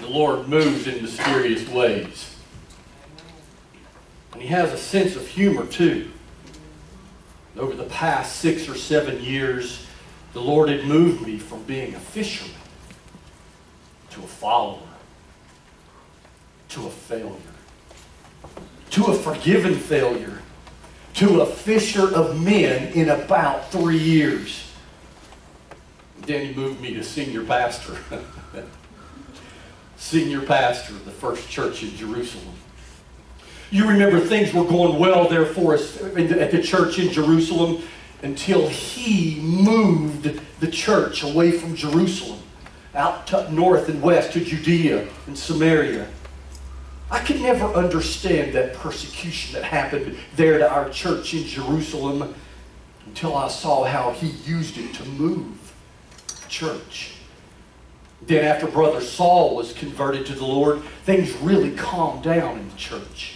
The Lord moves in mysterious ways. And He has a sense of humor too. Over the past 6 or 7 years, the Lord had moved me from being a fisherman to a follower, to a failure, to a forgiven failure, to a fisher of men in about 3 years. Then He moved me to senior pastor. Senior pastor of the First Church in Jerusalem. You remember things were going well there for us at the church in Jerusalem until He moved the church away from Jerusalem, out to north and west to Judea and Samaria. I could never understand that persecution that happened there to our church in Jerusalem until I saw how He used it to move the church. Then after Brother Saul was converted to the Lord, things really calmed down in the church.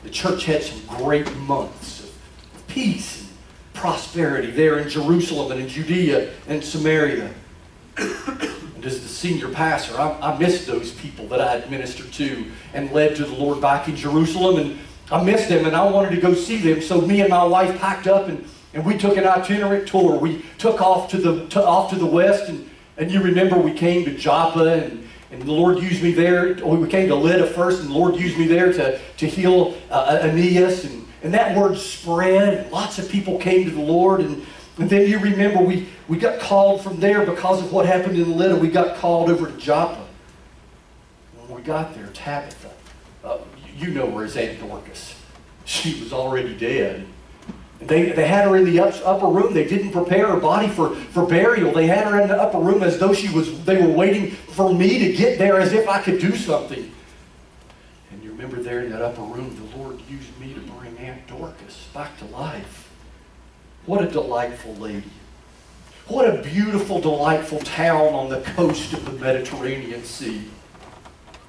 The church had some great months of peace and prosperity there in Jerusalem and in Judea and Samaria. And as the senior pastor, I missed those people that I had ministered to and led to the Lord back in Jerusalem. And I missed them and I wanted to go see them. So me and my wife packed up and we took an itinerant tour. We took off to the west. And you remember we came to Joppa and the Lord used me there. We came to Lydda first, and the Lord used me there to heal Aeneas. And that word spread, and lots of people came to the Lord. And then you remember we got called from there because of what happened in Lydda. We got called over to Joppa. When we got there, Tabitha, you know her as Aunt Dorcas. She was already dead. They had her in the upper room. They didn't prepare her body for burial. They had her in the upper room as though they were waiting for me to get there, as if I could do something. And you remember there in that upper room, the Lord used me to bring Aunt Dorcas back to life. What a delightful lady. What a beautiful, delightful town on the coast of the Mediterranean Sea.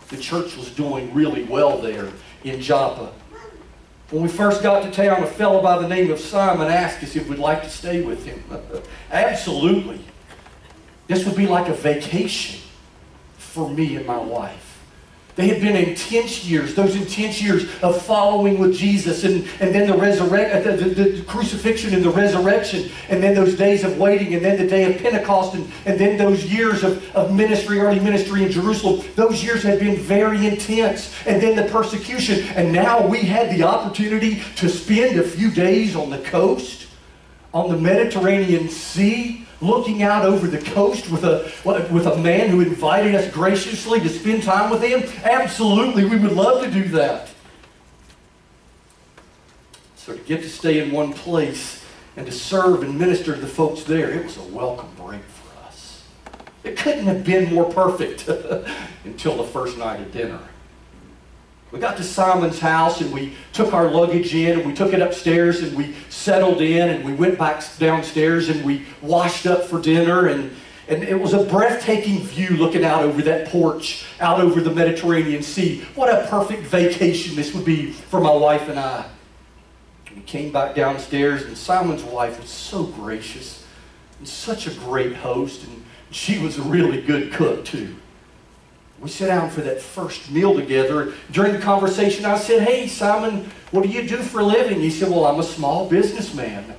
The church was doing really well there in Joppa. When we first got to town, a fellow by the name of Simon asked us if we'd like to stay with him. Absolutely. This would be like a vacation for me and my wife. They had been intense years, those intense years of following with Jesus, and then the crucifixion and the resurrection, and then those days of waiting, and then the day of Pentecost, and then those years of ministry, early ministry in Jerusalem. Those years had been very intense, and then the persecution. And now we had the opportunity to spend a few days on the coast, on the Mediterranean Sea, looking out over the coast with a man who invited us graciously to spend time with him. Absolutely, we would love to do that. So to get to stay in one place and to serve and minister to the folks there, it was a welcome break for us. It couldn't have been more perfect until the first night of dinner. We got to Simon's house and we took our luggage in and we took it upstairs and we settled in and we went back downstairs and we washed up for dinner, and it was a breathtaking view looking out over that porch, out over the Mediterranean Sea. What a perfect vacation this would be for my wife and I. We came back downstairs and Simon's wife was so gracious and such a great host, and she was a really good cook too. We sat down for that first meal together. During the conversation, I said, "Hey, Simon, what do you do for a living?" He said, "Well, I'm a small businessman."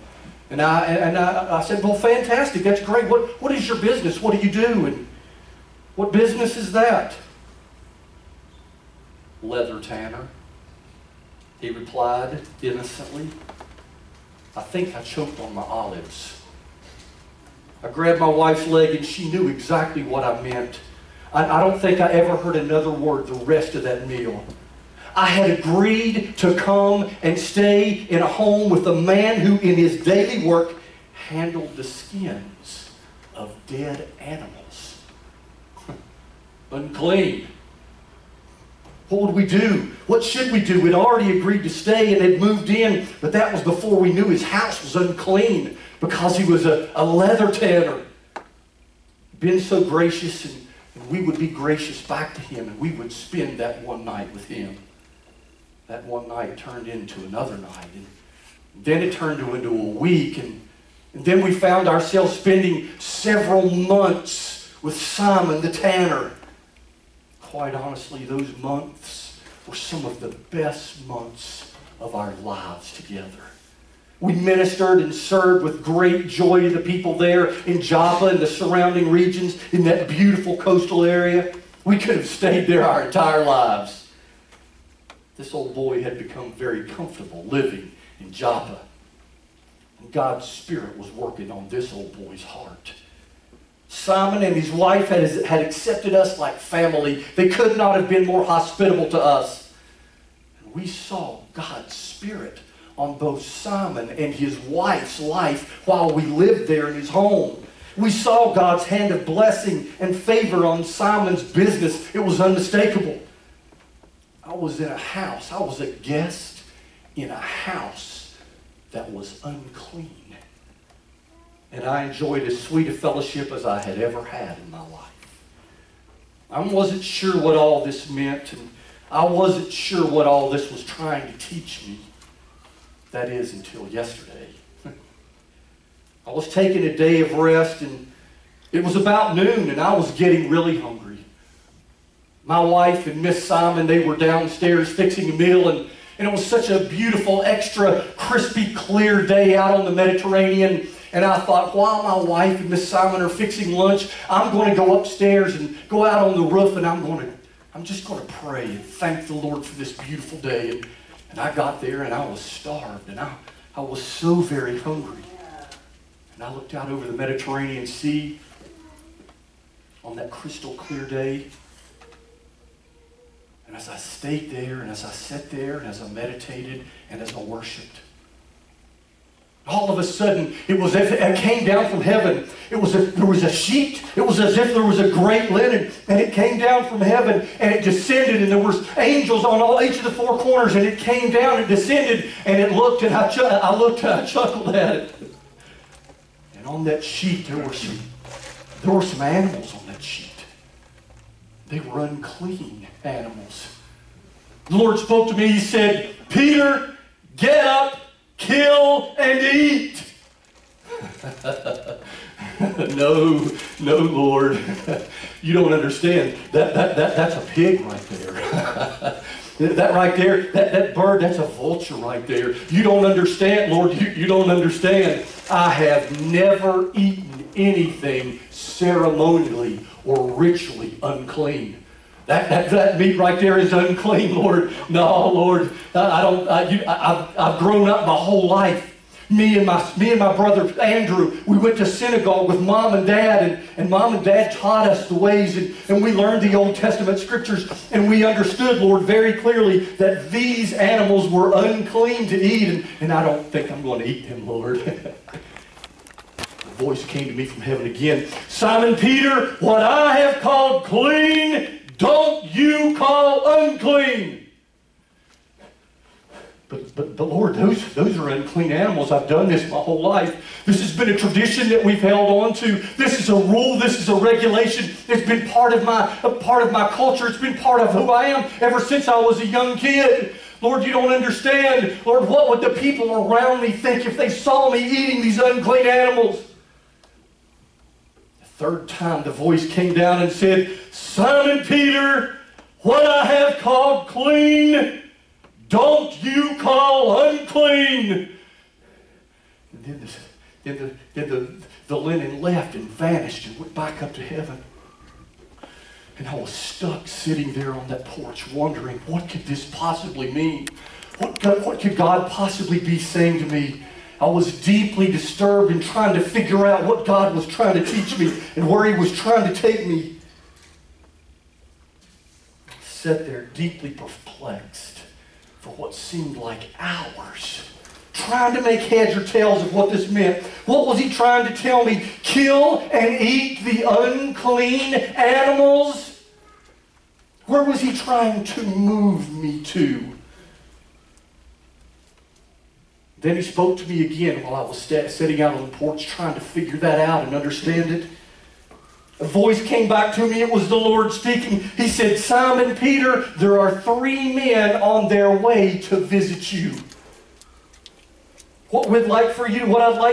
And I said, "Well, fantastic. That's great. What is your business? What do you do? And what business is that?" "Leather tanner," he replied innocently. I think I choked on my olives. I grabbed my wife's leg and she knew exactly what I meant. I don't think I ever heard another word the rest of that meal. I had agreed to come and stay in a home with a man who in his daily work handled the skins of dead animals. Unclean. What would we do? What should we do? We'd already agreed to stay and had moved in, but that was before we knew his house was unclean because he was a leather tanner. Been so gracious, and we would be gracious back to him, and we would spend that one night with him. That one night turned into another night, and then it turned into a week, and then we found ourselves spending several months with Simon the tanner. quite honestly, those months were some of the best months of our lives together. We ministered and served with great joy to the people there in Joppa and the surrounding regions in that beautiful coastal area. We could have stayed there our entire lives. This old boy had become very comfortable living in Joppa. And God's Spirit was working on this old boy's heart. Simon and his wife had accepted us like family. They could not have been more hospitable to us. And we saw God's Spirit on both Simon and his wife's life while we lived there in his home. We saw God's hand of blessing and favor on Simon's business. It was unmistakable. I was in a house. I was a guest in a house that was unclean. And I enjoyed as sweet a fellowship as I had ever had in my life. I wasn't sure what all this meant, and I wasn't sure what all this was trying to teach me. That is, until yesterday. I was taking a day of rest, and it was about noon, and I was getting really hungry. My wife and Miss Simon, they were downstairs fixing a meal, and it was such a beautiful, extra crispy, clear day out on the Mediterranean. And I thought, while my wife and Miss Simon are fixing lunch, I'm going to go upstairs and go out on the roof, and I'm just going to pray and thank the Lord for this beautiful day. And I got there, and I was starved, and I was so very hungry. And I looked out over the Mediterranean Sea on that crystal clear day. And as I stayed there, and as I sat there, and as I meditated, and as I worshiped, all of a sudden, it was as if it came down from heaven. There was a sheet. It was as if there was a great linen, and it came down from heaven, and it descended, and there was angels on each of the four corners, and it came down and descended, and it looked, and I looked, and I chuckled at it. And on that sheet, there were some animals on that sheet. They were unclean animals. The Lord spoke to me. He said, "Peter, get up, kill and eat." No, Lord. You don't understand. That's a pig right there. That right there, that bird, that's a vulture right there. You don't understand, Lord. You don't understand. I have never eaten anything ceremonially or ritually unclean. That meat right there is unclean, Lord. No, Lord, I've grown up my whole life. Me and my brother Andrew, we went to synagogue with Mom and Dad, and Mom and Dad taught us the ways, and we learned the Old Testament scriptures, and we understood, Lord, very clearly that these animals were unclean to eat, and I don't think I'm going to eat them, Lord. The voice came to me from heaven again. "Simon Peter, what I have called clean, don't you call unclean." But Lord, those are unclean animals. I've done this my whole life. This has been a tradition that we've held on to. This is a rule. This is a regulation. It's been part of my culture. It's been part of who I am ever since I was a young kid. Lord, you don't understand. Lord, what would the people around me think if they saw me eating these unclean animals? The third time the voice came down and said, "Simon Peter, what I have called clean, don't you call unclean." And then the linen left and vanished and went back up to heaven. And I was stuck sitting there on that porch wondering, what could this possibly mean? What could God possibly be saying to me? I was deeply disturbed and trying to figure out what God was trying to teach me and where He was trying to take me. I sat there deeply perplexed for what seemed like hours, trying to make heads or tails of what this meant. What was He trying to tell me? Kill and eat the unclean animals? Where was He trying to move me to? Then He spoke to me again while I was sitting out on the porch trying to figure that out and understand it. A voice came back to me. It was the Lord speaking. He said, "Simon Peter, there are 3 men on their way to visit you." What I'd like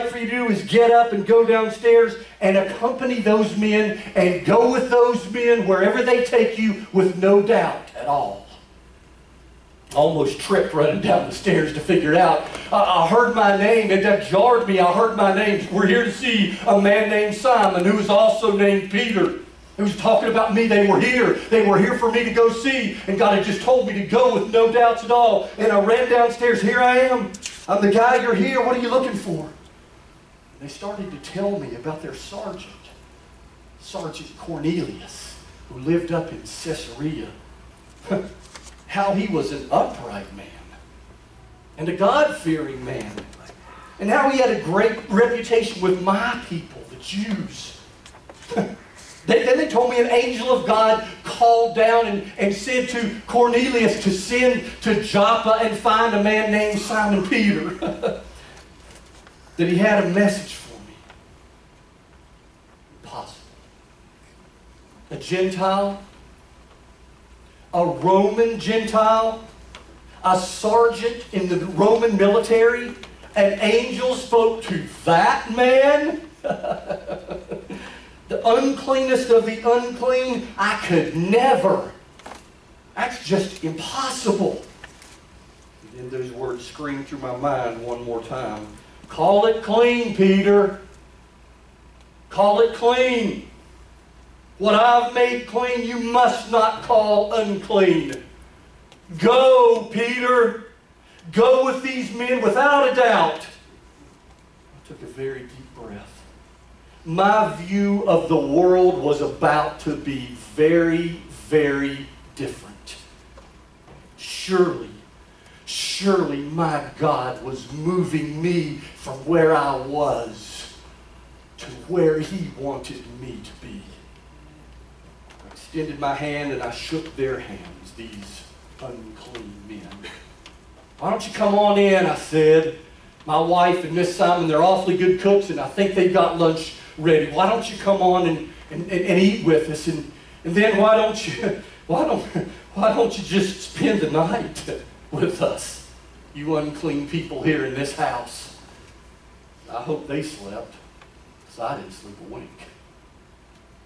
for you to do is get up and go downstairs and accompany those men and go with those men wherever they take you with no doubt at all. I almost tripped running down the stairs to figure it out. I heard my name, and that jarred me. I heard my name. We're here to see a man named Simon, who was also named Peter. It was talking about me. They were here. They were here for me to go see. And God had just told me to go with no doubts at all. And I ran downstairs. Here I am. I'm the guy. You're here. What are you looking for? And they started to tell me about their sergeant, Sergeant Cornelius, who lived up in Caesarea. How he was an upright man and a God-fearing man. And how he had a great reputation with my people, the Jews. Then they told me an angel of God called down and said to Cornelius to send to Joppa and find a man named Simon Peter. That he had a message for me. Impossible. A Gentile, a Roman Gentile, a sergeant in the Roman military, an angel spoke to that man. The uncleanest of the unclean, I could never. That's just impossible. And then those words screamed through my mind one more time. Call it clean, Peter. Call it clean. What I've made clean, you must not call unclean. Go, Peter. Go with these men without a doubt. I took a very deep breath. My view of the world was about to be very, very different. Surely my God was moving me from where I was to where He wanted me to be. I extended my hand and I shook their hands, these unclean men. Why don't you come on in, I said. My wife and Miss Simon, they're awfully good cooks, and I think they've got lunch ready. Why don't you come on and eat with us? And then why don't you just spend the night with us, you unclean people here in this house? I hope they slept, because I didn't sleep a wink.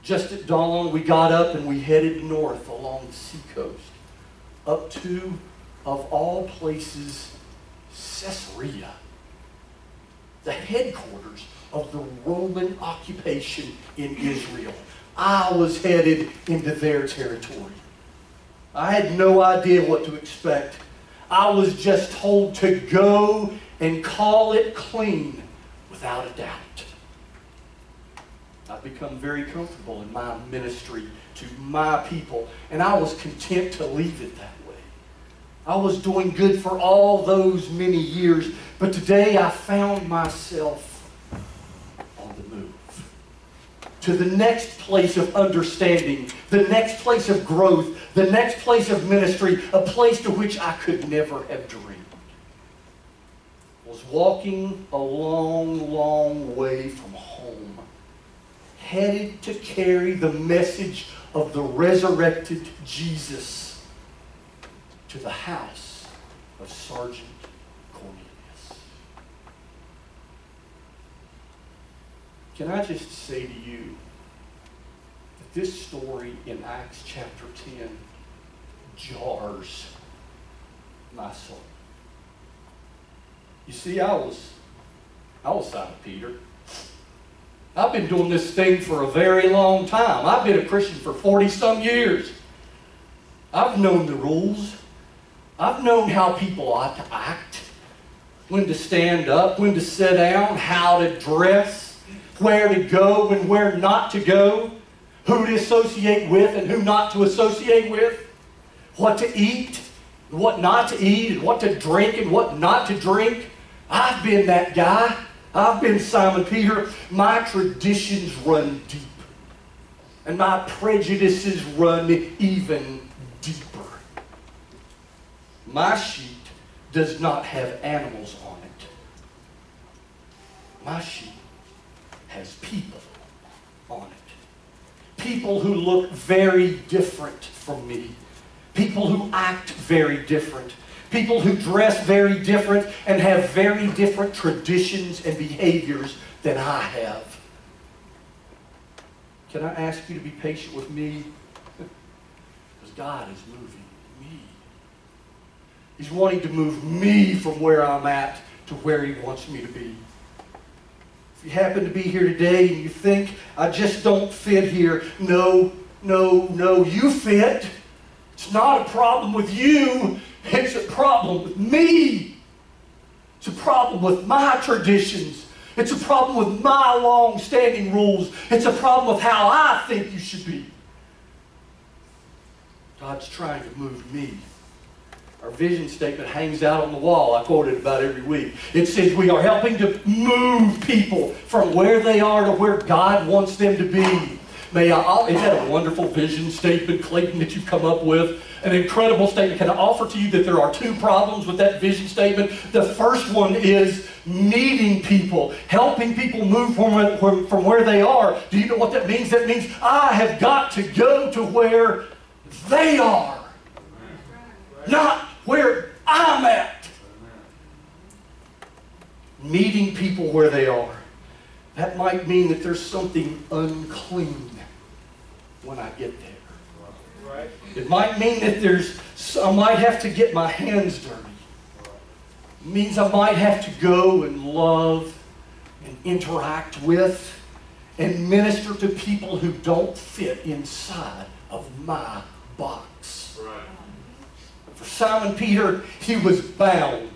Just at dawn, we got up and we headed north along the seacoast, up to, of all places, Caesarea, the headquarters of the Roman occupation in Israel. I was headed into their territory. I had no idea what to expect. I was just told to go and call it clean without a doubt. I've become very comfortable in my ministry to my people, and I was content to leave it that way. I was doing good for all those many years, but today I found myself on the move to the next place of understanding, the next place of growth, the next place of ministry, a place to which I could never have dreamed. I was walking a long, long way from home, headed to carry the message of the resurrected Jesus to the house of Sergeant Cornelius. Can I just say to you that this story in Acts chapter 10 jars my soul. You see, I was Simon Peter. I've been doing this thing for a very long time. I've been a Christian for 40-some years. I've known the rules. I've known how people ought to act, when to stand up, when to sit down, how to dress, where to go and where not to go, who to associate with and who not to associate with, what to eat, and what not to eat, and what to drink and what not to drink. I've been that guy. I've been Simon Peter. My traditions run deep, and my prejudices run even deeper. My sheet does not have animals on it. My sheet has people on it. People who look very different from me. People who act very different. People who dress very different and have very different traditions and behaviors than I have. Can I ask you to be patient with me? Because God is moving me. He's wanting to move me from where I'm at to where He wants me to be. If you happen to be here today and you think, I just don't fit here, no, you fit. It's not a problem with you. It's a problem with me. It's a problem with my traditions. It's a problem with my long-standing rules. It's a problem with how I think you should be. God's trying to move me. Our vision statement hangs out on the wall. I quote it about every week. It says we are helping to move people from where they are to where God wants them to be. Isn't that a wonderful vision statement, Clayton, that you've come up with? An incredible statement. Can I offer to you that there are two problems with that vision statement? The first one is meeting people, helping people move from where they are. Do you know what that means? That means I have got to go to where they are, not where I'm at. Meeting people where they are. That might mean that there's something unclean when I get there. Right. It might mean that I might have to get my hands dirty. It means I might have to go and love and interact with and minister to people who don't fit inside of my box. Right. For Simon Peter, he was bound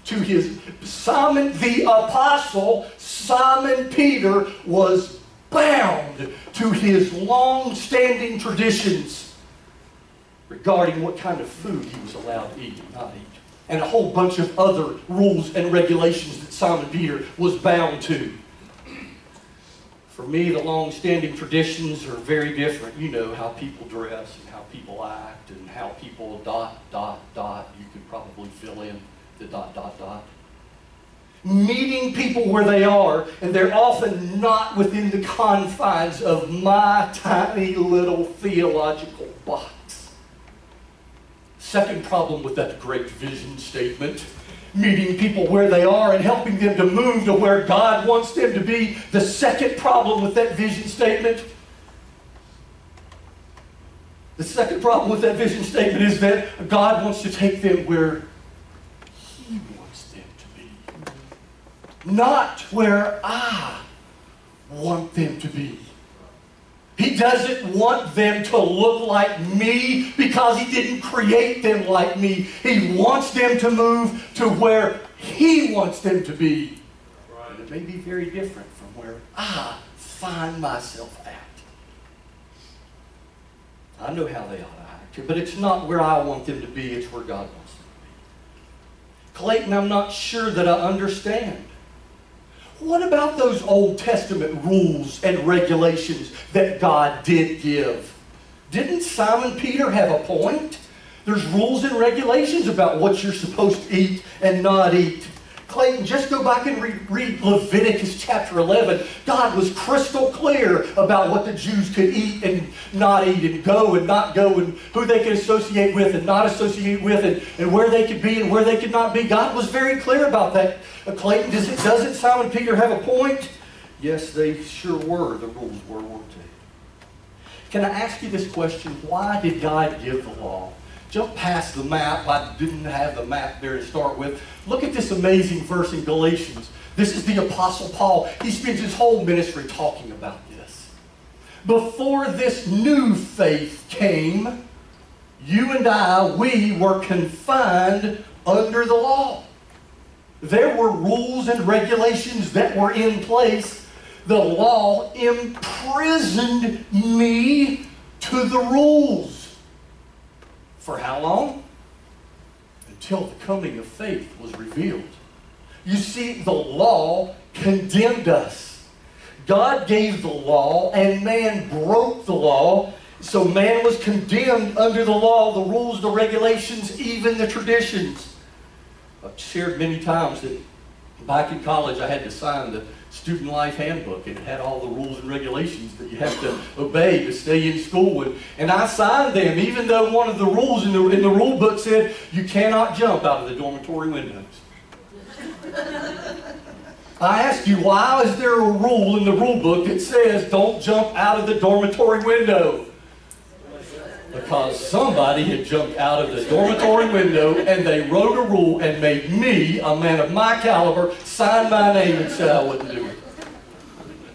to his... Simon the Apostle, Simon Peter was bound to his long-standing traditions regarding what kind of food he was allowed to eat and not eat. And a whole bunch of other rules and regulations that Simon Peter was bound to. For me, the long-standing traditions are very different. You know how people dress and how people act and how people ... You could probably fill in the ... Meeting people where they are, and they're often not within the confines of my tiny little theological box. Second problem with that great vision statement, meeting people where they are and helping them to move to where God wants them to be. The second problem with that vision statement, is that God wants to take them where He wants them to be. Not where I want them to be. He doesn't want them to look like me because He didn't create them like me. He wants them to move to where He wants them to be. Right. And it may be very different from where I find myself at. I know how they ought to act, but it's not where I want them to be, it's where God wants them to be. Clayton, I'm not sure that I understand. What about those Old Testament rules and regulations that God did give? Didn't Simon Peter have a point? There's rules and regulations about what you're supposed to eat and not eat. Clayton, just go back and read Leviticus chapter 11. God was crystal clear about what the Jews could eat and not eat, and go and not go, and who they could associate with and not associate with, and where they could be and where they could not be. God was very clear about that. Clayton, doesn't Simon Peter have a point? Yes, they sure were. The rules were, weren't they? Can I ask you this question? Why did God give the law? Jump past the map. I didn't have the map there to start with. Look at this amazing verse in Galatians. This is the Apostle Paul. He spends his whole ministry talking about this. Before this new faith came, you and I, we were confined under the law. There were rules and regulations that were in place. The law imprisoned me to the rules. For how long? Until the coming of faith was revealed. You see, the law condemned us. God gave the law, and man broke the law. So man was condemned under the law, the rules, the regulations, even the traditions. I've shared many times that back in college I had to sign the student life handbook. It had all the rules and regulations that you have to obey to stay in school. And I signed them, even though one of the rules in the rule book said you cannot jump out of the dormitory windows. I ask you, why is there a rule in the rule book that says don't jump out of the dormitory window? Because somebody had jumped out of the dormitory window and they wrote a rule and made me, a man of my caliber, sign my name and said I wouldn't do it.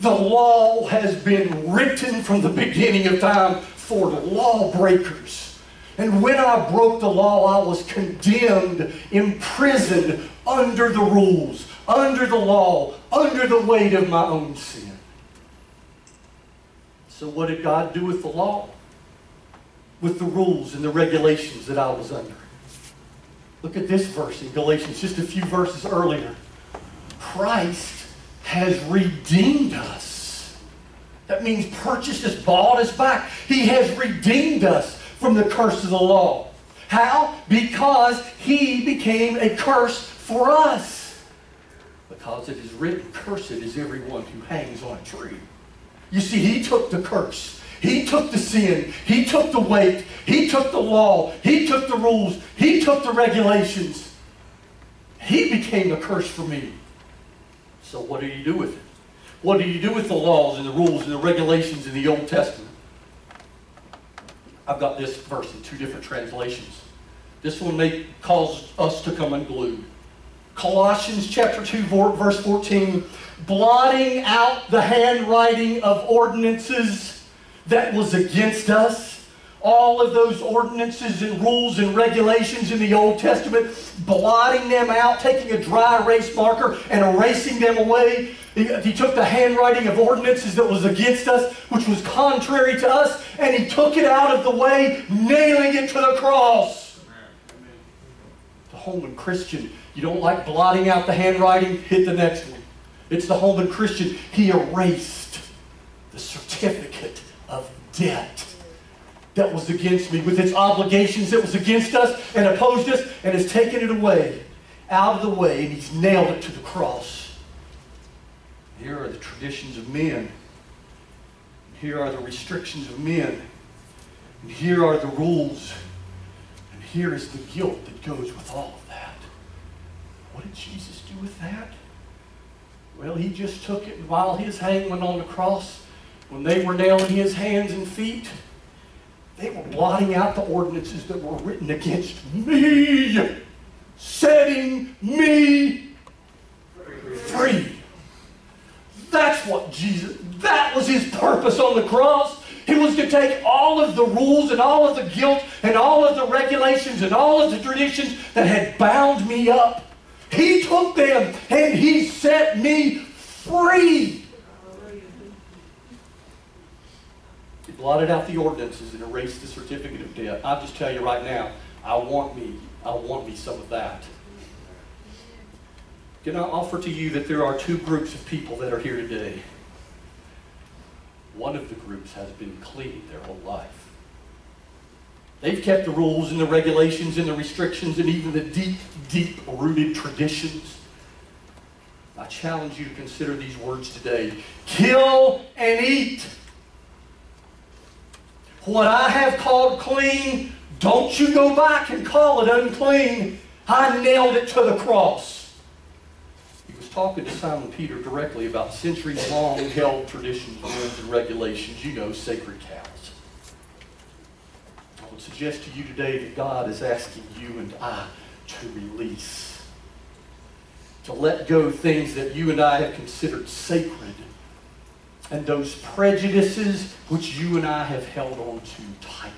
The law has been written from the beginning of time for lawbreakers. And when I broke the law, I was condemned, imprisoned under the rules, under the law, under the weight of my own sin. So what did God do with the law? With the rules and the regulations that I was under. Look at this verse in Galatians, just a few verses earlier. Christ has redeemed us. That means purchased us, bought us back. He has redeemed us from the curse of the law. How? Because He became a curse for us. Because it is written, cursed is everyone who hangs on a tree. You see, He took the curse. He took the sin. He took the weight. He took the law. He took the rules. He took the regulations. He became a curse for me. So what do you do with it? What do you do with the laws and the rules and the regulations in the Old Testament? I've got this verse in two different translations. This one may cause us to come unglued. Colossians chapter 2, verse 14. Blotting out the handwriting of ordinances that was against us. All of those ordinances and rules and regulations in the Old Testament, blotting them out, taking a dry erase marker and erasing them away. He took the handwriting of ordinances that was against us, which was contrary to us, and He took it out of the way, nailing it to the cross. The Holman Christian, you don't like blotting out the handwriting? Hit the next one. It's the Holman Christian. He erased the certificate of debt that was against me, with its obligations that was against us and opposed us, and has taken it away, out of the way, and He's nailed it to the cross. Here are the traditions of men. Here are the restrictions of men. And here are the rules. And here is the guilt that goes with all of that. What did Jesus do with that? Well, He just took it, and while His hanging on the cross, when they were nailing His hands and feet, they were blotting out the ordinances that were written against me, setting me free. That's what Jesus, that was His purpose on the cross. He was to take all of the rules and all of the guilt and all of the regulations and all of the traditions that had bound me up. He took them and He set me free. He blotted out the ordinances and erased the certificate of debt. I'll just tell you right now, I want me some of that. Can I offer to you that there are two groups of people that are here today? One of the groups has been clean their whole life. They've kept the rules and the regulations and the restrictions and even the deep, deep-rooted traditions. I challenge you to consider these words today. Kill and eat. What I have called clean, don't you go back and call it unclean. I nailed it to the cross. He was talking to Simon Peter directly about centuries-long held traditions, rules, and regulations. You know, sacred cows. I would suggest to you today that God is asking you and I to release, to let go things that you and I have considered sacred, and those prejudices which you and I have held on to tightly.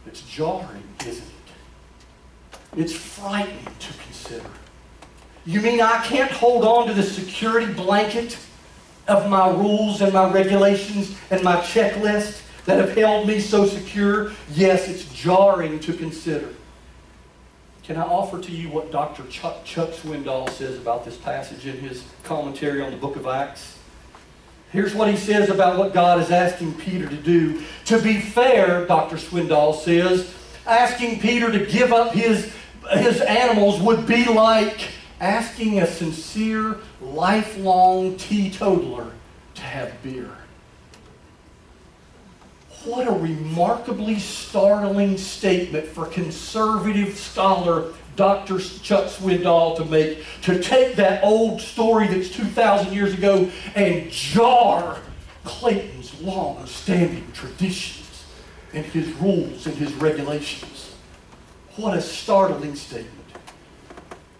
It's jarring, isn't it? It's frightening to consider. You mean I can't hold on to the security blanket of my rules and my regulations and my checklist that have held me so secure? Yes, it's jarring to consider. Can I offer to you what Dr. Chuck Swindoll says about this passage in his commentary on the book of Acts? Here's what he says about what God is asking Peter to do. To be fair, Dr. Swindoll says, asking Peter to give up his animals would be like asking a sincere, lifelong teetotaler to have beer. What a remarkably startling statement for conservative scholar Dr. Chuck Swindoll to make, to take that old story that's 2,000 years ago and jar Clayton's long-standing traditions and his rules and his regulations. What a startling statement.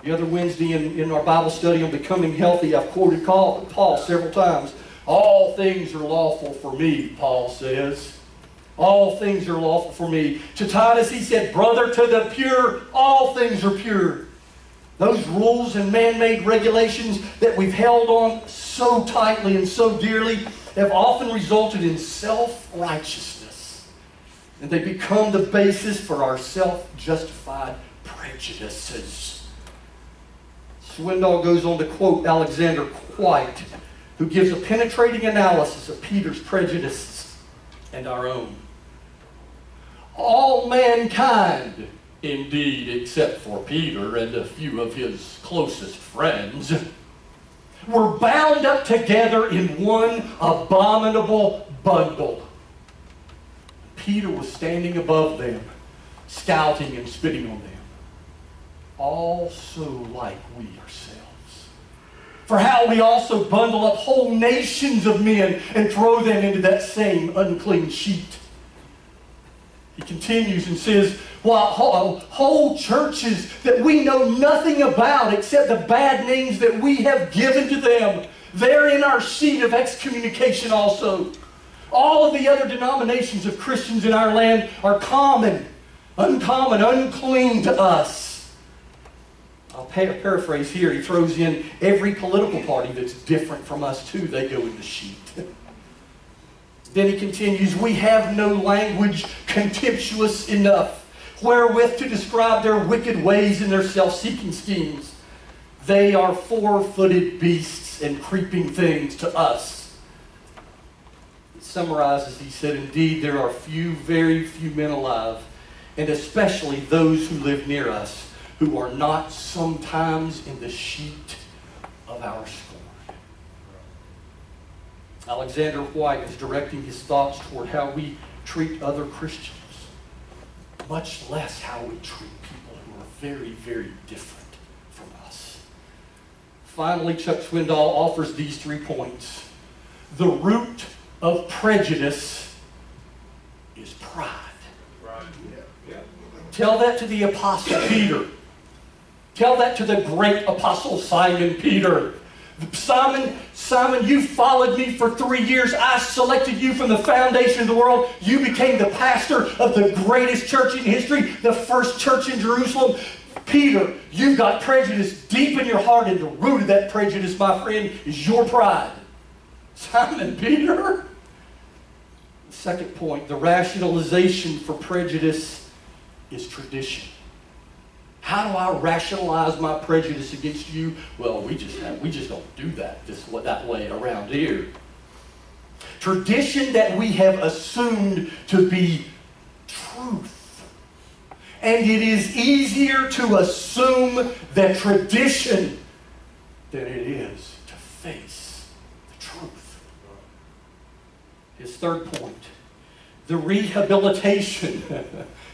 The other Wednesday in our Bible study on becoming healthy, I've quoted Paul several times. All things are lawful for me, Paul says. All things are lawful for me. To Titus he said, brother, to the pure, all things are pure. Those rules and man-made regulations that we've held on so tightly and so dearly have often resulted in self-righteousness. And they become the basis for our self-justified prejudices. Swindoll goes on to quote Alexander White, who gives a penetrating analysis of Peter's prejudices and our own. All mankind, indeed, except for Peter and a few of his closest friends, were bound up together in one abominable bundle. Peter was standing above them, scouting and spitting on them. All so like we ourselves. For how we also bundle up whole nations of men and throw them into that same unclean sheet. He continues and says, while whole churches that we know nothing about except the bad names that we have given to them, they're in our sheet of excommunication also. All of the other denominations of Christians in our land are common, uncommon, unclean to us. I'll paraphrase here. He throws in every political party that's different from us too. They go in the sheet. Then he continues, we have no language contemptuous enough wherewith to describe their wicked ways and their self-seeking schemes. They are four-footed beasts and creeping things to us. It summarizes, he said, indeed there are few, very few men alive, and especially those who live near us, who are not sometimes in the sheet of our scorn. Alexander White is directing his thoughts toward how we treat other Christians, much less how we treat people who are very, very different from us. Finally, Chuck Swindoll offers these 3 points. The root of prejudice is pride. Right. Yeah. Tell that to the Apostle Peter. Tell that to the great Apostle Simon Peter. Simon, you followed me for 3 years. I selected you from the foundation of the world. You became the pastor of the greatest church in history, the first church in Jerusalem. Peter, you've got prejudice deep in your heart, and the root of that prejudice, my friend, is your pride. Simon Peter. The second point, the rationalization for prejudice is tradition. How do I rationalize my prejudice against you? Well, we just don't do that that way around here. Tradition that we have assumed to be truth. And it is easier to assume that tradition than it is to face the truth. His third point, the rehabilitation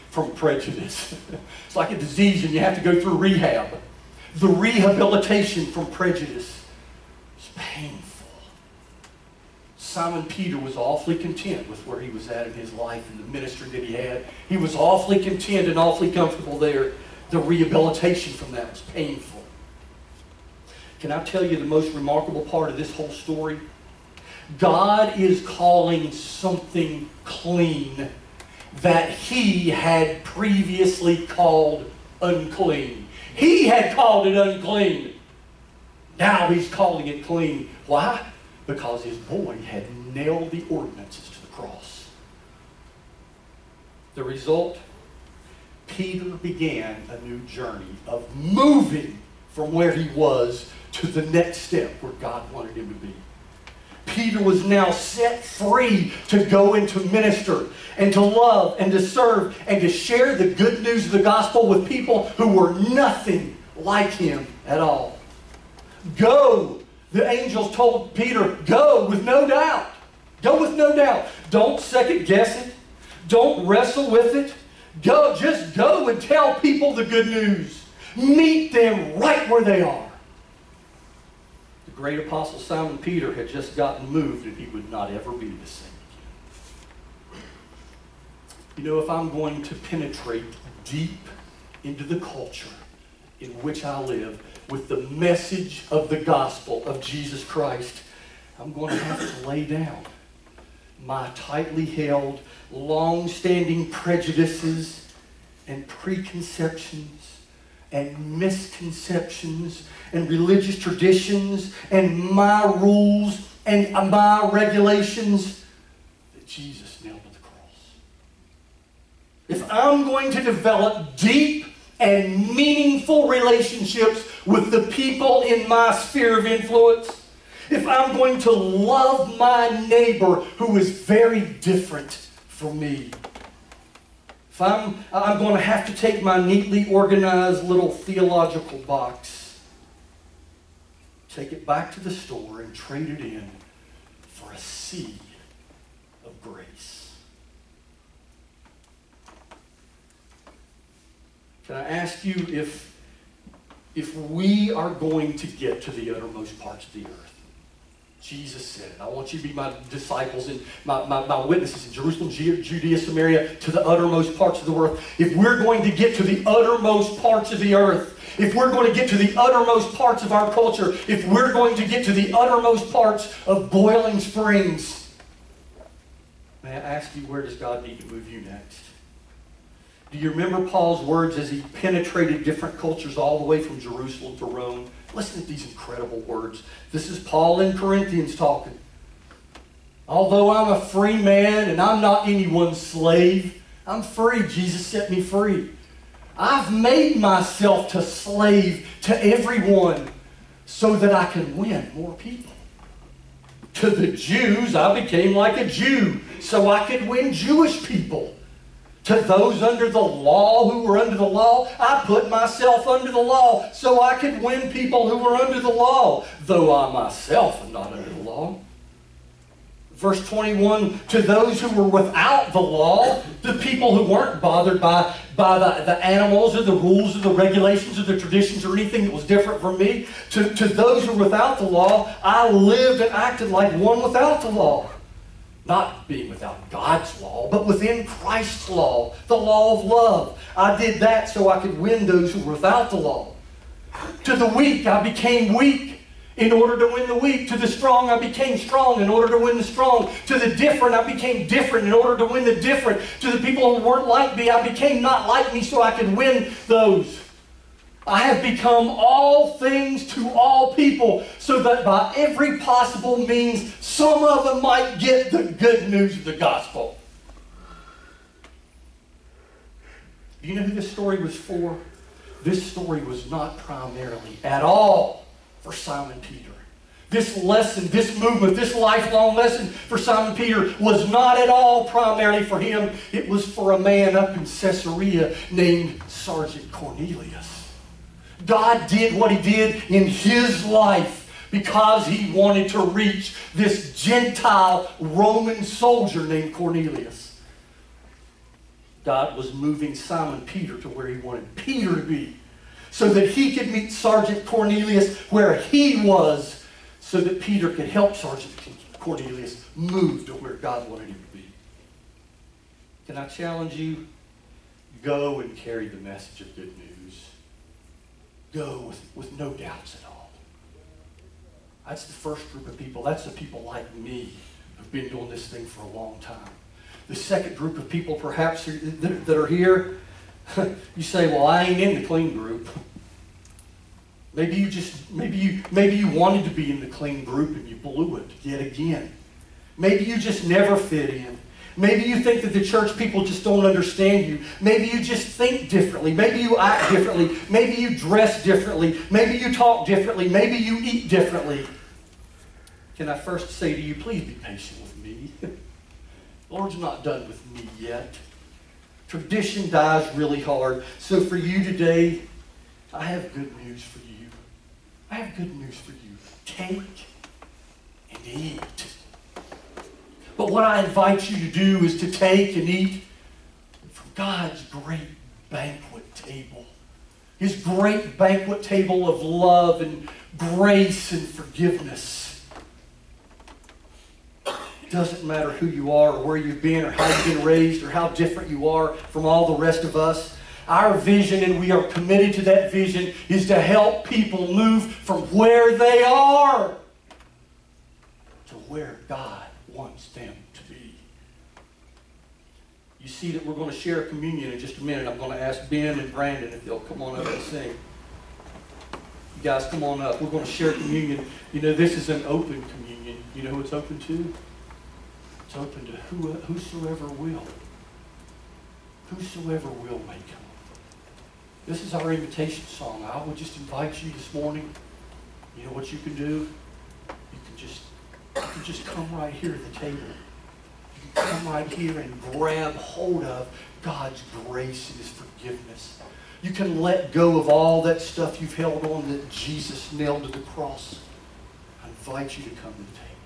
from prejudice. It's like a disease and you have to go through rehab. The rehabilitation from prejudice is painful. Simon Peter was awfully content with where he was at in his life and the ministry that he had. He was awfully content and awfully comfortable there. The rehabilitation from that was painful. Can I tell you the most remarkable part of this whole story? God is calling something clean that he had previously called unclean. He had called it unclean. Now he's calling it clean. Why? Because his boy had nailed the ordinances to the cross. The result? Peter began a new journey of moving from where he was to the next step where God wanted him to be. Peter was now set free to go and to minister and to love and to serve and to share the good news of the gospel with people who were nothing like him at all. Go. The angels told Peter, go with no doubt. Go with no doubt. Don't second guess it. Don't wrestle with it. Go, just go and tell people the good news. Meet them right where they are. The great apostle Simon Peter had just gotten moved, and he would not ever be the same again. You know, if I'm going to penetrate deep into the culture in which I live with the message of the gospel of Jesus Christ, I'm going to have to lay down my tightly held, long-standing prejudices and preconceptions and misconceptions and religious traditions and my rules and my regulations that Jesus nailed to the cross. If I'm going to develop deep and meaningful relationships with the people in my sphere of influence, if I'm going to love my neighbor who is very different from me, if I'm going to have to take my neatly organized little theological box, take it back to the store and trade it in for a sea of grace. Can I ask you if we are going to get to the uttermost parts of the earth? Jesus said it. I want you to be my disciples and my witnesses in Jerusalem, Judea, Samaria, to the uttermost parts of the earth. If we're going to get to the uttermost parts of the earth, if we're going to get to the uttermost parts of our culture, if we're going to get to the uttermost parts of Boiling Springs, may I ask you, where does God need to move you next? Do you remember Paul's words as he penetrated different cultures all the way from Jerusalem to Rome? Listen to these incredible words. This is Paul in Corinthians talking. Although I'm a free man and I'm not anyone's slave, I'm free. Jesus set me free. I've made myself to slave to everyone so that I can win more people. To the Jews, I became like a Jew so I could win Jewish people. To those under the law who were under the law, I put myself under the law so I could win people who were under the law, though I myself am not under the law. Verse 21, to those who were without the law, the people who weren't bothered by the animals or the rules or the regulations or the traditions or anything that was different from me, to those who were without the law, I lived and acted like one without the law. Not being without God's law, but within Christ's law, the law of love. I did that so I could win those who were without the law. To the weak, I became weak in order to win the weak. To the strong, I became strong in order to win the strong. To the different, I became different in order to win the different. To the people who weren't like me, I became not like me so I could win those. I have become all things to all people so that by every possible means some of them might get the good news of the gospel. Do you know who this story was for? This story was not primarily at all for Simon Peter. This lesson, this movement, this lifelong lesson for Simon Peter was not at all primarily for him. It was for a man up in Caesarea named Sergeant Cornelius. God did what He did in his life because He wanted to reach this Gentile Roman soldier named Cornelius. God was moving Simon Peter to where He wanted Peter to be so that he could meet Sergeant Cornelius where he was so that Peter could help Sergeant Cornelius move to where God wanted him to be. Can I challenge you? Go and carry the message of good news. Go with no doubts at all. That's the first group of people. That's the people like me who've been doing this thing for a long time. The second group of people perhaps that are here, you say, well, I ain't in the clean group. Maybe you wanted to be in the clean group and you blew it yet again. Maybe you just never fit in. Maybe you think that the church people just don't understand you. Maybe you just think differently. Maybe you act differently. Maybe you dress differently. Maybe you talk differently. Maybe you eat differently. Can I first say to you, please be patient with me. The Lord's not done with me yet. Tradition dies really hard. So for you today, I have good news for you. I have good news for you. Take and eat. But what I invite you to do is to take and eat from God's great banquet table. His great banquet table of love and grace and forgiveness. It doesn't matter who you are or where you've been or how you've been raised or how different you are from all the rest of us. Our vision, and we are committed to that vision, is to help people move from where they are to where God wants them to be. You see that we're going to share communion in just a minute. I'm going to ask Ben and Brandon if they'll come on up and sing. You guys, come on up. We're going to share communion. You know, this is an open communion. You know who it's open to? It's open to whosoever will. Whosoever will may come. This is our invitation song. I would just invite you this morning. You know what you can do? You can just come right here to the table. You can come right here and grab hold of God's grace and His forgiveness. You can let go of all that stuff you've held on that Jesus nailed to the cross. I invite you to come to the table.